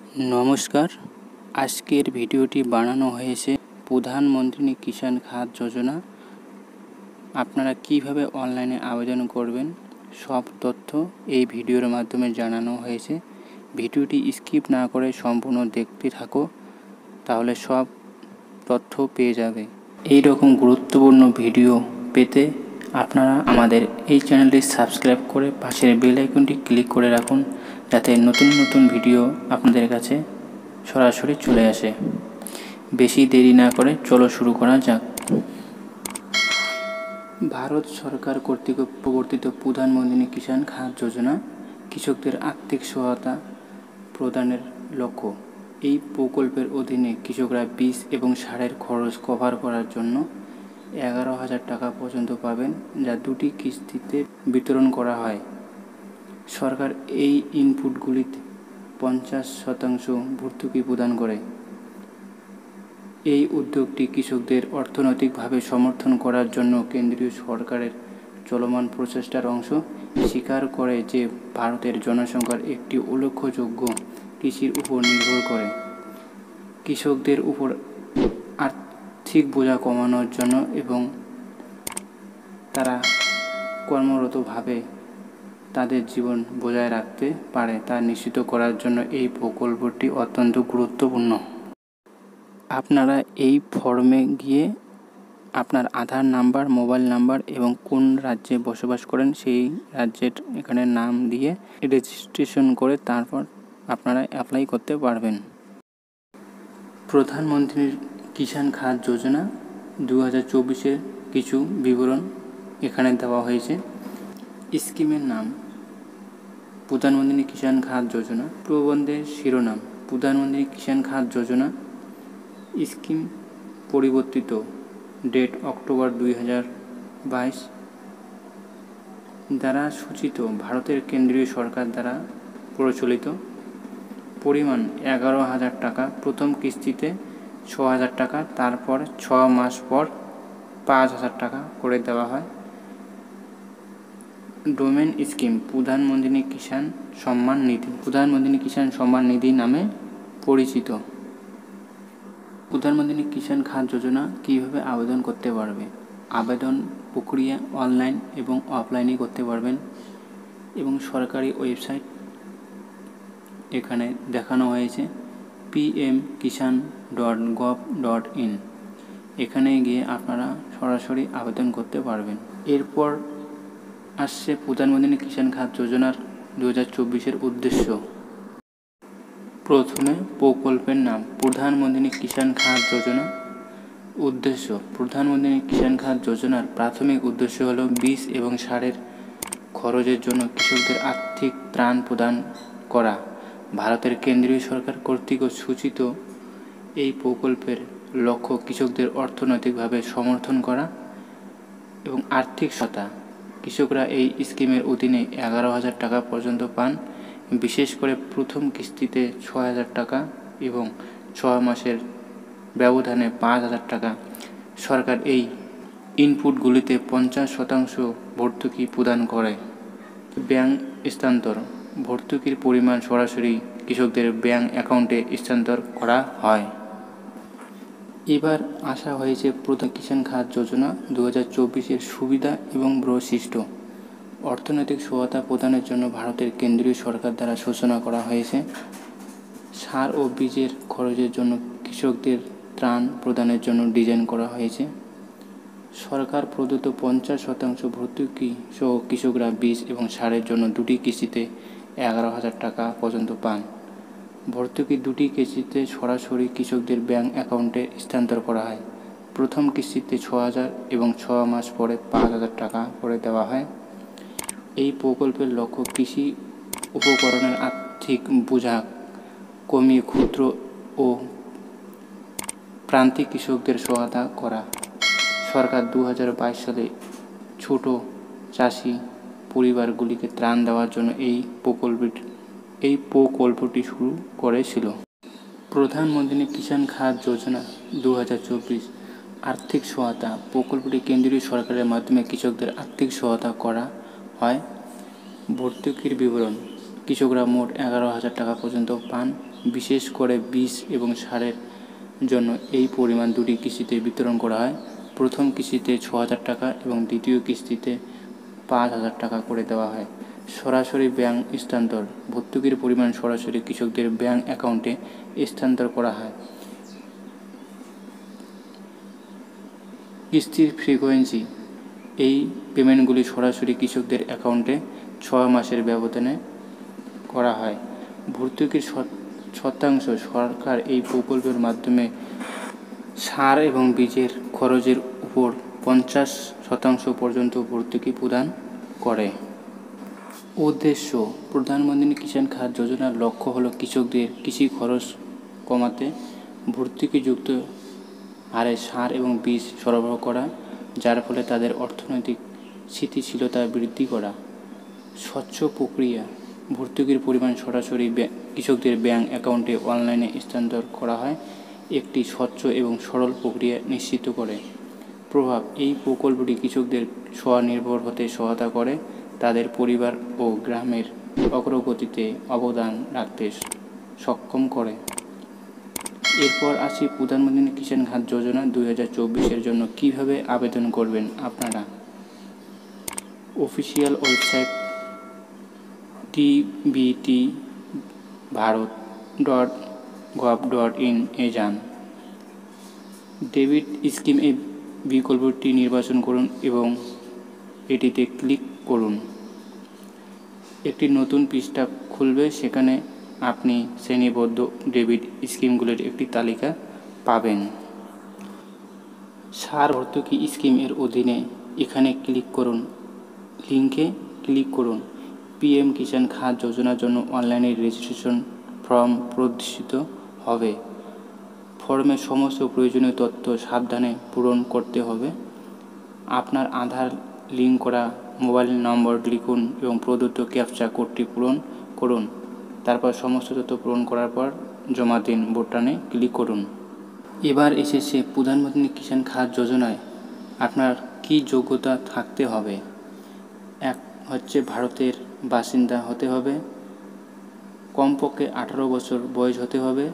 नमस्कार। आजकेर भिडियोटी बानानो हयेछे प्रधानमंत्री किसान खाद योजना आपनारा किभाबे अनलाइने आवेदन करबेन सब तथ्य এই ভিডিওর মাধ্যমে জানানো হয়েছে। ভিডিওটি স্কিপ না করে সম্পূর্ণ দেখতে থাকো, তাহলে সব তথ্য পেয়ে যাবে। এই রকম গুরুত্বপূর্ণ ভিডিও পেতে আপনারা আমাদের এই চ্যানেলটি সাবস্ক্রাইব করে পাশের বেল আইকনটি ক্লিক করে রাখুন, যাতে নতুন নতুন ভিডিও আপনাদের কাছে সরাসরি চলে আসে। বেশি দেরি না করে চলো শুরু করা যাক। ভারত সরকার কর্তৃক প্রবর্তিত প্রধানমন্ত্রী কিষাণ খাদ যোজনা কৃষকদের আর্থিক সহায়তা প্রদানের লক্ষ্য। এই প্রকল্পের অধীনে কৃষকরা বীজ এবং সারের খরচ কভার করার জন্য 11,000 টাকা পর্যন্ত পাবেন, যা দুটি কিস্তিতে বিতরণ করা হয়। সরকার এই ইনপুটগুলিতে 50% ভর্তুকি প্রদান করে। এই উদ্যোগটি কৃষকদের অর্থনৈতিকভাবে সমর্থন করার জন্য কেন্দ্রীয় সরকারের চলমান প্রচেষ্টার অংশ। স্বীকার করে যে ভারতের জনসংখ্যার একটি উল্লেখযোগ্য কৃষির উপর নির্ভর করে। কৃষকদের উপর আর্থিক বোঝা কমানোর জন্য এবং তারা কর্মরতভাবে তাদের জীবন বজায় রাখতে পারে তা নিশ্চিত করার জন্য এই প্রকল্পটি অত্যন্ত গুরুত্বপূর্ণ। আপনারা এই ফর্মে গিয়ে আপনার আধার নাম্বার, মোবাইল নাম্বার এবং কোন রাজ্যে বসবাস করেন সেই রাজ্যের এখানে নাম দিয়ে রেজিস্ট্রেশন করে তারপর আপনারা অ্যাপ্লাই করতে পারবেন। প্রধানমন্ত্রী কিষাণ খাদ যোজনা 2024-এর কিছু বিবরণ এখানে দেওয়া হয়েছে। স্কিমের নাম প্রধানমন্ত্রী কিষাণ খাদ যোজনা। প্রবন্ধের শিরোনাম প্রধানমন্ত্রী কিষাণ খাদ যোজনা স্কিম পরিবর্তিত, ডেট অক্টোবর 2022 দ্বারা সূচিত, ভারতের কেন্দ্রীয় সরকার দ্বারা প্রচলিত। পরিমাণ 11,000 টাকা, প্রথম কিস্তিতে 6,000 টাকা, তারপর 6 মাস পর 5,000 টাকা করে দেওয়া হয়। ডোমেন স্কিম প্রধানমন্ত্রী কিষাণ সম্মান নিধি। প্রধানমন্ত্রী কিষাণ সম্মান নিধি নামে পরিচিত। প্রধানমন্ত্রী কিষাণ খাদ যোজনা কীভাবে আবেদন করতে পারবে? আবেদন প্রক্রিয়া অনলাইন এবং অফলাইনে করতে পারবেন এবং সরকারি ওয়েবসাইট এখানে দেখানো হয়েছে pmkisan.gov.in। এখানে গিয়ে আপনারা সরাসরি আবেদন করতে পারবেন। এরপর আসছে প্রধানমন্ত্রী কিষাণ খাদ যোজনার 2024-এর উদ্দেশ্য। প্রথমে প্রকল্পের নাম প্রধানমন্ত্রী কিষাণ খাদ যোজনা। উদ্দেশ্য প্রধানমন্ত্রী কিষাণ খাদ যোজনার প্রাথমিক উদ্দেশ্য হল বীজ এবং সারের খরচের জন্য কৃষকদের আর্থিক ত্রাণ প্রদান করা। ভারতের কেন্দ্রীয় সরকার কর্তৃক সূচিত এই প্রকল্পের লক্ষ্য কৃষকদের অর্থনৈতিকভাবে সমর্থন করা এবং আর্থিক সহায়তা। কৃষকরা এই স্কিমের অধীনে 11,000 টাকা পর্যন্ত পান, বিশেষ করে প্রথম কিস্তিতে 6,000 টাকা এবং 6 মাসের ব্যবধানে 5,000 টাকা। সরকার এই ইনপুটগুলিতে 50% ভর্তুকি প্রদান করে। ব্যাংক স্থানান্তর ভর্তুকির পরিমাণ সরাসরি কৃষকদের ব্যাংক অ্যাকাউন্টে স্থানান্তর করা হয়। এবার আসা হয়েছে প্রধান কিষাণ খাদ যোজনা 2024-এর সুবিধা এবং বৈশিষ্ট্য। অর্থনৈতিক সহায়তা প্রদানের জন্য ভারতের কেন্দ্রীয় সরকার দ্বারা ঘোষণা করা হয়েছে। সার ও বীজের খরচের জন্য কৃষকদের ত্রাণ প্রদানের জন্য ডিজাইন করা হয়েছে। সরকার প্রদত্ত 50% ভর্তুকি সহ কৃষকরা বীজ এবং সারের জন্য দুটি কিস্তিতে 11,000 টাকা পর্যন্ত পান। ভর্তুকি দুটি কিস্তিতে সরাসরি কৃষকদের ব্যাংক অ্যাকাউন্টে স্থানান্তর করা হয়। প্রথম কিস্তিতে 6,000 এবং 6 মাস পরে 5,000 টাকা করে দেওয়া হয়। এই প্রকল্পের লক্ষ্য কৃষি উপকরণের আর্থিক বোঝা কমিয়ে ক্ষুদ্র ও প্রান্তিক কৃষকদের সহায়তা করা। সরকার 2022 সালে ছোট চাষি পরিবারগুলিকে ত্রাণ দেওয়ার জন্য এই প্রকল্পটি শুরু করেছিল। প্রধানমন্ত্রী কিষাণ খাদ যোজনা 2024 আর্থিক সহায়তা প্রকল্পটি কেন্দ্রীয় সরকারের মাধ্যমে কৃষকদের আর্থিক সহায়তা করা হয়। ভর্তুকির বিবরণ কৃষকরা মোট 11,000 টাকা পর্যন্ত পান। বিশেষ করে বীজ এবং সারের জন্য এই পরিমাণ দুটি কিস্তিতে বিতরণ করা হয়। প্রথম কিস্তিতে 6,000 টাকা এবং দ্বিতীয় কিস্তিতে 5,000 টাকা করে দেওয়া হয়। সরাসরি ব্যাংক স্থানান্তর, ভর্তুকির পরিমাণ সরাসরি কৃষকদের ব্যাংক অ্যাকাউন্টে স্থানান্তর করা হয়। কিস্তির ফ্রিকোয়েন্সি, এই পেমেন্টগুলি সরাসরি কৃষকদের অ্যাকাউন্টে 6 মাসের ব্যবধানে করা হয়। ভর্তুকির শতাংশ, সরকার এই প্রকল্পের মাধ্যমে সার এবং বীজের খরচের উপর 50% পর্যন্ত ভর্তুকি প্রদান করে। উদ্দেশ্য, প্রধানমন্ত্রী কিষাণ খাত যোজনার লক্ষ্য হল কৃষকদের কৃষি খরচ কমাতে ভর্তুকিযুক্ত হারে সার এবং বীজ সরবরাহ করা, যার ফলে তাদের অর্থনৈতিক স্থিতিশীলতা বৃদ্ধি করা। স্বচ্ছ প্রক্রিয়া, ভর্তুকির পরিমাণ সরাসরি কৃষকদের ব্যাংক অ্যাকাউন্টে অনলাইনে স্থানান্তর করা হয়, একটি স্বচ্ছ এবং সরল প্রক্রিয়া নিশ্চিত করে। প্রভাব, এই প্রকল্পটি কৃষকদের স্বনির্ভর হতে সহায়তা করে, তাদের পরিবার ও গ্রামের অগ্রগতিতে অবদান রাখতে সক্ষম করে। এরপর আসি প্রধানমন্ত্রী কিষাণ খাত যোজনা 2024 জন্য কিভাবে আবেদন করবেন আপনারা। অফিসিয়াল ওয়েবসাইট dbt.bharat.gov.in এ যান। ডেবিট স্কিম এই বিকল্পটি নির্বাচন করুন এবং এটিতে ক্লিক করুন। একটি নতুন পৃষ্ঠা খুলবে, সেখানে আপনি শ্রেণীবদ্ধ ডেবিট স্কিমগুলির একটি তালিকা পাবেন। সার ভর্তুকি স্কিম এর অধীনে এখানে ক্লিক করুন, লিঙ্কে ক্লিক করুন। পিএম কিষাণ খাত যোজনার জন্য অনলাইনে রেজিস্ট্রেশন ফর্ম প্রদর্শিত হবে। ফর্মের সমস্ত প্রয়োজনীয় তথ্য সাবধানে পূরণ করতে হবে। আপনার আধার লিঙ্ক করা মোবাইল নম্বর লিখুন এবং প্রদত্ত ক্যাপচা কোডটি পূরণ করুন। তারপর সমস্ত তথ্য পূরণ করার পর জমা দিন বোতামে ক্লিক করুন। এবার এসেছে প্রধানমন্ত্রী কিষাণ খাত যোজনায় আপনার কি যোগ্যতা থাকতে হবে। এক হচ্ছে ভারতের বাসিন্দা হতে হবে, কমপক্ষে 18 বছর বয়স হতে হবে,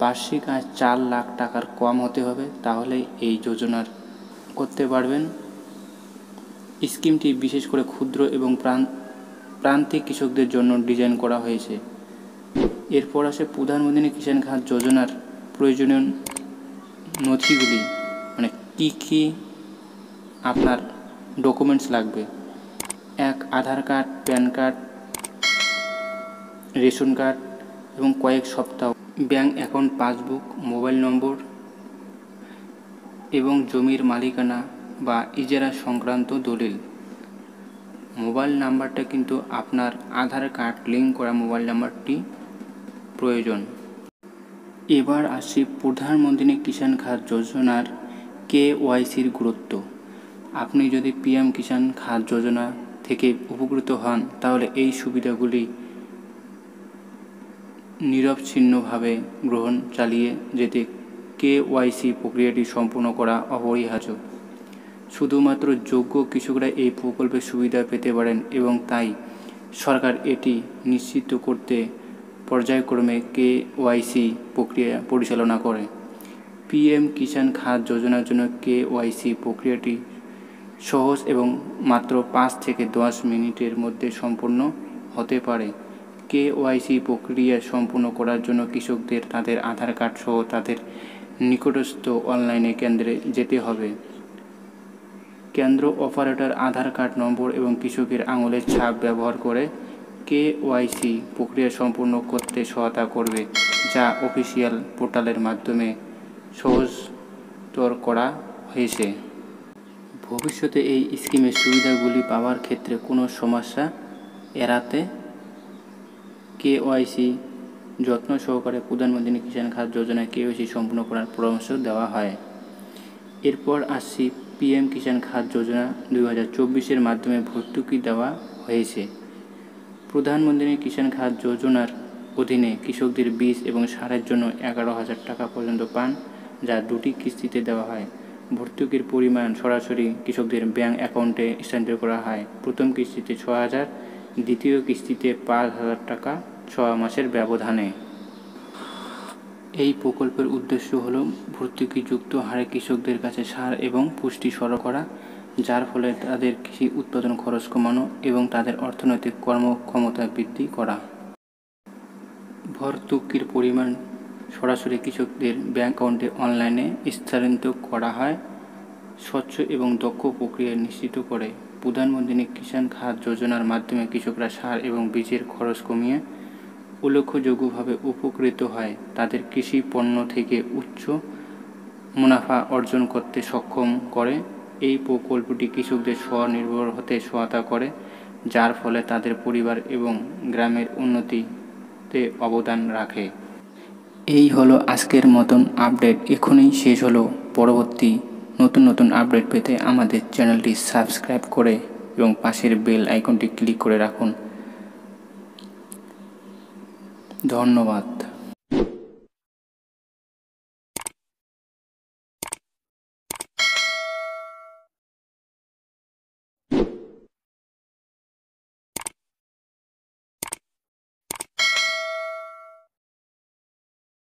বার্ষিক আয় 4 লাখ টাকার কম হতে হবে, তাহলে এই যোজনার করতে পারবেন। স্কিমটি বিশেষ করে ক্ষুদ্র এবং প্রান্তিক কৃষকদের জন্য ডিজাইন করা হয়েছে। এরপর আসে প্রধানমন্ত্রী কিষাণ খাত যোজনার প্রয়োজনীয় নথিগুলি, মানে কী আপনার ডকুমেন্টস লাগবে। 1, Aadhaar card, PAN card, ration card এবং কয়েক সপ্তাহ bank account passbook, mobile number এবং জমির মালিকানা বা ইজারা সংক্রান্ত দলিল। মোবাইল নাম্বারটা কিন্তু আপনার আধার কার্ড লিঙ্ক করা মোবাইল নাম্বারটি প্রয়োজন। এবার আসি প্রধানমন্ত্রী কিষাণ খাত যোজনার KYCর গুরুত্ব। আপনি যদি পিএম কিষাণ খাত যোজনা থেকে উপকৃত হন, তাহলে এই সুবিধাগুলি নিরবচ্ছিন্নভাবে গ্রহণ চালিয়ে যেতে KYC প্রক্রিয়াটি সম্পূর্ণ করা অপরিহার্য। শুধুমাত্র যোগ্য কৃষকরা এই প্রকল্পের সুবিধা পেতে পারেন এবং তাই সরকার এটি নিশ্চিত করতে পর্যায়ক্রমে KYC প্রক্রিয়া পরিচালনা করে। পিএম কিষাণ খাত যোজনার জন্য KYC প্রক্রিয়াটি সহজ এবং মাত্র 5 থেকে 10 মিনিটের মধ্যে সম্পন্ন হতে পারে। KYC প্রক্রিয়া সম্পূর্ণ করার জন্য কৃষকদের তাদের আধার কার্ড সহ তাদের নিকটস্থ অনলাইনে কেন্দ্রে যেতে হবে। কেন্দ্র অপারেটর আধার কার্ড নম্বর এবং কৃষকের আঙুলের ছাপ ব্যবহার করে KYC প্রক্রিয়া সম্পূর্ণ করতে সহায়তা করবে, যা অফিসিয়াল পোর্টালের মাধ্যমে সহজতর করা হয়েছে। ভবিষ্যতে এই স্কিমের সুবিধাগুলি পাওয়ার ক্ষেত্রে কোনো সমস্যা এড়াতে KYC যত্ন সহকারে প্রধানমন্ত্রী কিষাণ খাত যোজনায় KYC সম্পূর্ণ করার পরামর্শ দেওয়া হয়। এরপর আসছি পিএম কিষাণ খাত যোজনা 2024 মাধ্যমে ভর্তুকি দেওয়া হয়েছে। প্রধানমন্ত্রী কিষাণ খাত যোজনার অধীনে কৃষকদের বীজ এবং সারের জন্য 11,000 টাকা পর্যন্ত পান, যা 2টি কিস্তিতে দেওয়া হয়। ভর্তুকির পরিমাণ সরাসরি কৃষকদের ব্যাংক অ্যাকাউন্টে স্থানান্তর করা হয়। প্রথম কিস্তিতে 6,000 দ্বিতীয় কিস্তিতে 5,000 টাকা 6 মাসের ব্যবধানে। এই প্রকল্পের উদ্দেশ্য হল ভর্তুকিযুক্ত হারে কৃষকদের কাছে সার এবং পুষ্টি সরবরাহ করা, যার ফলে তাদের কৃষি উৎপাদন খরচ কমানো এবং তাদের অর্থনৈতিক কর্মক্ষমতা বৃদ্ধি করা। ভর্তুকির পরিমাণ সরাসরি কৃষকদের ব্যাংক অ্যাকাউন্টে অনলাইনে স্থানান্তরিত করা হয়। স্বচ্ছ এবং দক্ষ প্রক্রিয়া নিশ্চিত করে প্রধানমন্ত্রী কিষাণ খাত যোজনার মাধ্যমে কৃষকরা সার এবং বীজের খরচ কমিয়ে উল্লেখযোগ্যভাবে উপকৃত হয়। তাদের কৃষি পণ্য থেকে উচ্চ মুনাফা অর্জন করতে সক্ষম করে। এই প্রকল্পটি কৃষকদের স্বনির্ভর হতে সহায়তা করে, যার ফলে তাদের পরিবার এবং গ্রামের উন্নতিতে অবদান রাখে। এই হলো আজকের মতন আপডেট, এখনই শেষ হলো। পরবর্তী নতুন আপডেট পেতে আমাদের চ্যানেলটি সাবস্ক্রাইব করে এবং পাশের বেল আইকনটি ক্লিক করে রাখুন। ধন্যবাদ।